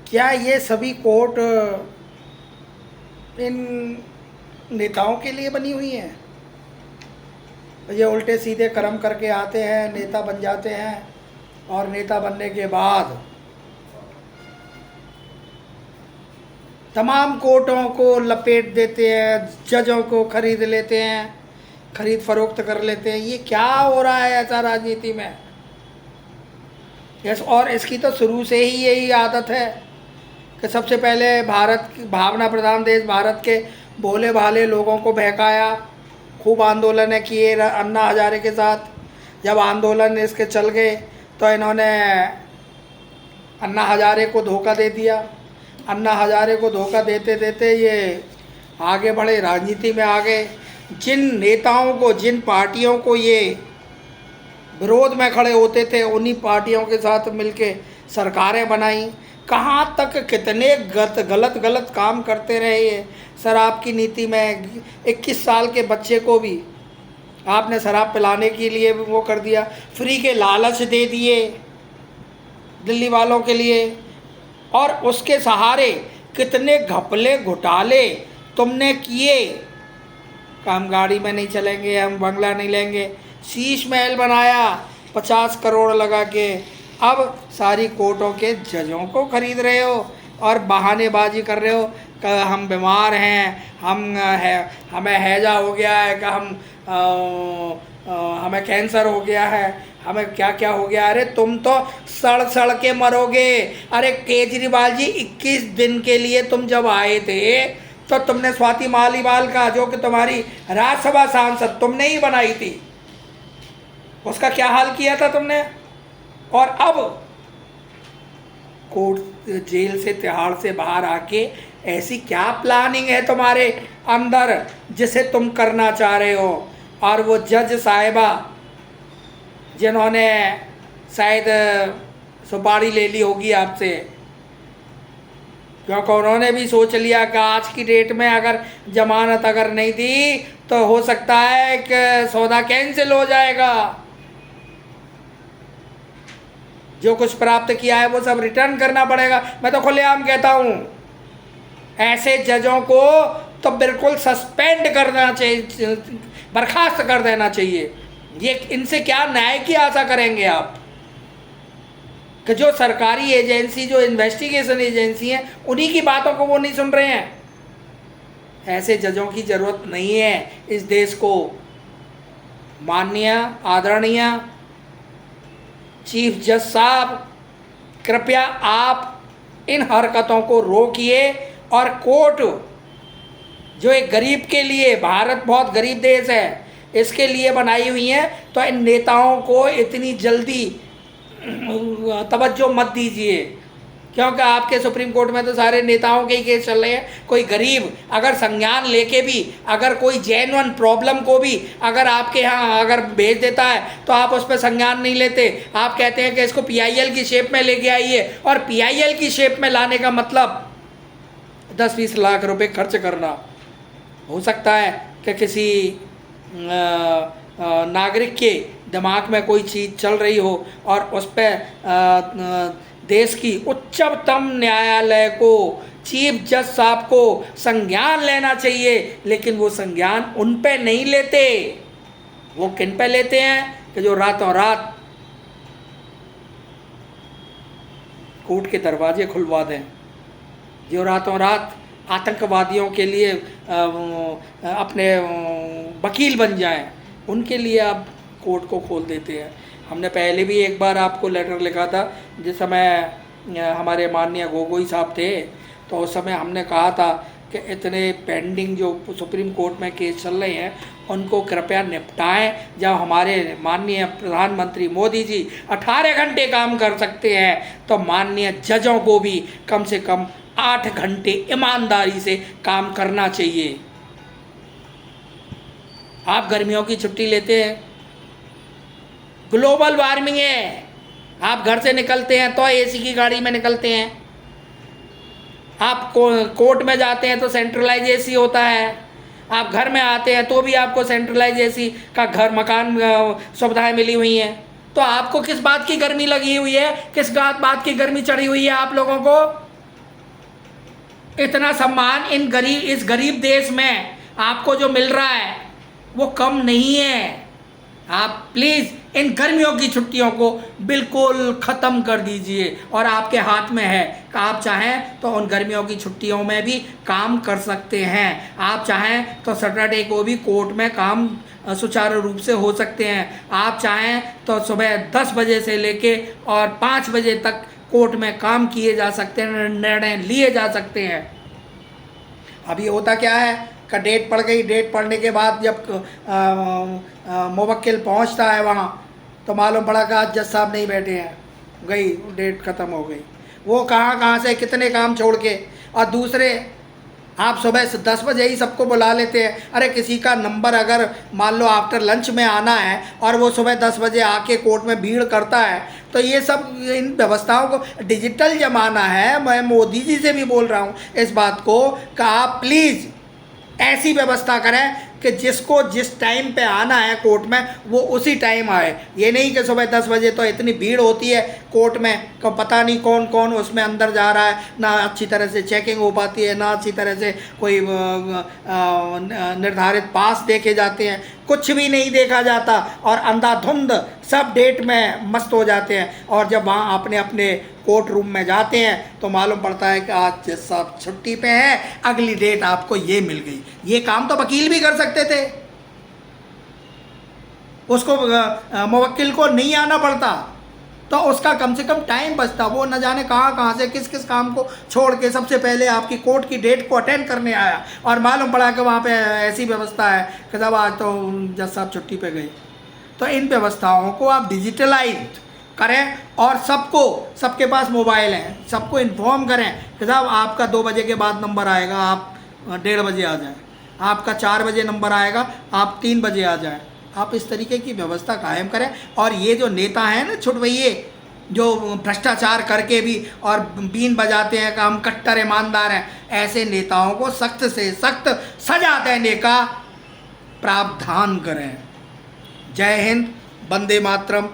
क्या ये सभी कोर्ट इन नेताओं के लिए बनी हुई हैं? ये उल्टे सीधे कर्म करके आते हैं, नेता बन जाते हैं, और नेता बनने के बाद तमाम कोर्टों को लपेट देते हैं, जजों को खरीद लेते हैं, खरीद फरोख्त कर लेते हैं। ये क्या हो रहा है ऐसा राजनीति में? यस, और इसकी तो शुरू से ही यही आदत है कि सबसे पहले भारत की भावना प्रधान देश भारत के भोले भाले लोगों को बहकाया, खूब आंदोलन किए अन्ना हजारे के साथ। जब आंदोलन इसके चल गए तो इन्होंने अन्ना हजारे को धोखा दे दिया। अन्ना हजारे को धोखा देते देते ये आगे बढ़े, राजनीति में आ गए। जिन नेताओं को, जिन पार्टियों को ये विरोध में खड़े होते थे, उन्हीं पार्टियों के साथ मिलके सरकारें बनाई। कहाँ तक कितने गलत काम करते रहे ये। शराब की नीति में 21 साल के बच्चे को भी आपने शराब पिलाने के लिए वो कर दिया, फ्री के लालच दे दिए दिल्ली वालों के लिए, और उसके सहारे कितने घपले घोटाले तुमने किए। हम गाड़ी में नहीं चलेंगे, हम बंगला नहीं लेंगे, शीश महल बनाया 50 करोड़ लगा के। अब सारी कोर्टों के जजों को खरीद रहे हो और बहानेबाजी कर रहे हो कि हम बीमार हैं, हमें हैजा हो गया है, कि हमें कैंसर हो गया है, हमें क्या क्या हो गया। अरे तुम तो सड़ सड़ के मरोगे। अरे केजरीवाल जी, 21 दिन के लिए तुम जब आए थे तो तुमने स्वाति मालीवाल का, जो कि तुम्हारी राज्यसभा सांसद, तुमने ही बनाई थी, उसका क्या हाल किया था तुमने। और अब कोर्ट, जेल से, तिहाड़ से बाहर आके ऐसी क्या प्लानिंग है तुम्हारे अंदर जिसे तुम करना चाह रहे हो। और वो जज साहिबा जिन्होंने शायद सुपारी ले ली होगी आपसे, क्योंकि उन्होंने भी सोच लिया कि आज की डेट में अगर जमानत अगर नहीं दी तो हो सकता है कि सौदा कैंसिल हो जाएगा, जो कुछ प्राप्त किया है वो सब रिटर्न करना पड़ेगा। मैं तो खुलेआम कहता हूँ, ऐसे जजों को तो बिल्कुल सस्पेंड करना चाहिए, बर्खास्त कर देना चाहिए। ये इनसे क्या न्याय की आशा करेंगे आप, कि जो सरकारी एजेंसी, जो इन्वेस्टिगेशन एजेंसी है, उन्हीं की बातों को वो नहीं सुन रहे हैं। ऐसे जजों की ज़रूरत नहीं है इस देश को। माननीय आदरणीय चीफ जज साहब, कृपया आप इन हरकतों को रोकिए। और कोर्ट जो एक गरीब के लिए, भारत बहुत गरीब देश है, इसके लिए बनाई हुई है, तो इन नेताओं को इतनी जल्दी तवज्जो मत दीजिए, क्योंकि आपके सुप्रीम कोर्ट में तो सारे नेताओं के ही केस चल रहे हैं। कोई गरीब अगर संज्ञान लेके भी, अगर कोई जेन्युइन प्रॉब्लम को भी अगर आपके यहाँ अगर भेज देता है तो आप उस पर संज्ञान नहीं लेते। आप कहते हैं कि इसको PIL की शेप में लेके आइए, और PIL की शेप में लाने का मतलब 10-20 लाख रुपए खर्च करना। हो सकता है कि किसी नागरिक के दिमाग में कोई चीज़ चल रही हो और उस पर देश की उच्चतम न्यायालय को, चीफ जज साहब को संज्ञान लेना चाहिए, लेकिन वो संज्ञान उन पे नहीं लेते। वो किन पे लेते हैं कि जो रातों रात कोर्ट के दरवाजे खुलवा दें, जो रातों रात आतंकवादियों के लिए अपने वकील बन जाएं, उनके लिए आप कोर्ट को खोल देते हैं। हमने पहले भी एक बार आपको लेटर लिखा था, जिस समय हमारे माननीय गोगोई साहब थे, तो उस समय हमने कहा था कि इतने पेंडिंग जो सुप्रीम कोर्ट में केस चल रहे हैं उनको कृपया निपटाएं। जब हमारे माननीय प्रधानमंत्री मोदी जी 18 घंटे काम कर सकते हैं, तो माननीय जजों को भी कम से कम 8 घंटे ईमानदारी से काम करना चाहिए। आप गर्मियों की छुट्टी लेते हैं, ग्लोबल वार्मिंग है, आप घर से निकलते हैं तो AC की गाड़ी में निकलते हैं, आप कोर्ट में जाते हैं तो सेंट्रलाइज AC होता है, आप घर में आते हैं तो भी आपको सेंट्रलाइज AC का घर मकान सुविधाएं मिली हुई हैं। तो आपको किस बात की गर्मी लगी हुई है, किस बात की गर्मी चढ़ी हुई है आप लोगों को? इतना सम्मान इस गरीब देश में आपको जो मिल रहा है वो कम नहीं है। आप प्लीज़ इन गर्मियों की छुट्टियों को बिल्कुल ख़त्म कर दीजिए, और आपके हाथ में है कि आप चाहें तो उन गर्मियों की छुट्टियों में भी काम कर सकते हैं। आप चाहें तो सैटरडे को भी कोर्ट में काम सुचारू रूप से हो सकते हैं। आप चाहें तो सुबह 10 बजे से लेके और 5 बजे तक कोर्ट में काम किए जा सकते हैं, निर्णय लिए जा सकते हैं। अभी होता क्या है का डेट पड़ गई, डेट पड़ने के बाद जब मुवक्किल पहुंचता है वहाँ तो मालूम पड़ा कि आज जज साहब नहीं बैठे हैं, गई डेट ख़त्म हो गई। वो कहाँ से कितने काम छोड़ के, और दूसरे आप सुबह से 10 बजे ही सबको बुला लेते हैं। अरे किसी का नंबर अगर मान लो आफ्टर लंच में आना है और वो सुबह 10 बजे आके कोर्ट में भीड़ करता है, तो ये सब इन व्यवस्थाओं को, डिजिटल ज़माना है। मैं मोदी जी से भी बोल रहा हूँ इस बात को कि आप प्लीज़ ऐसी व्यवस्था करें कि जिसको जिस टाइम पे आना है कोर्ट में वो उसी टाइम आए। ये नहीं कि सुबह 10 बजे तो इतनी भीड़ होती है कोर्ट में कि पता नहीं कौन कौन उसमें अंदर जा रहा है, ना अच्छी तरह से चेकिंग हो पाती है, ना अच्छी तरह से कोई निर्धारित पास देखे जाते हैं, कुछ भी नहीं देखा जाता और अंधाधुंध सब डेट में मस्त हो जाते हैं। और जब वहाँ अपने अपने कोर्ट रूम में जाते हैं तो मालूम पड़ता है कि आज जज साहब छुट्टी पे हैं, अगली डेट आपको ये मिल गई। ये काम तो वकील भी कर सकते थे, उसको मुवक्किल को नहीं आना पड़ता, तो उसका कम से कम टाइम बचता। वो न जाने कहाँ से किस किस काम को छोड़ के सबसे पहले आपकी कोर्ट की डेट को अटेंड करने आया और मालूम पड़ा कि वहाँ पे ऐसी व्यवस्था है कि साहब आज तो जज साहब छुट्टी पे गए। तो इन व्यवस्थाओं को आप डिजिटलाइज करें और सबके पास मोबाइल हैं, सबको इन्फॉर्म करें कि साहब आपका 2 बजे के बाद नंबर आएगा, आप 1:30 बजे आ जाएं, आपका 4 बजे नंबर आएगा, आप 3 बजे आ जाएं। आप इस तरीके की व्यवस्था कायम करें। और ये जो नेता हैं ना छुटभइये, जो भ्रष्टाचार करके भी और बीन बजाते हैं कि हम कट्टर ईमानदार हैं, ऐसे नेताओं को सख्त से सख्त सजा देने का प्रावधान करें। जय हिंद, वंदे मातरम।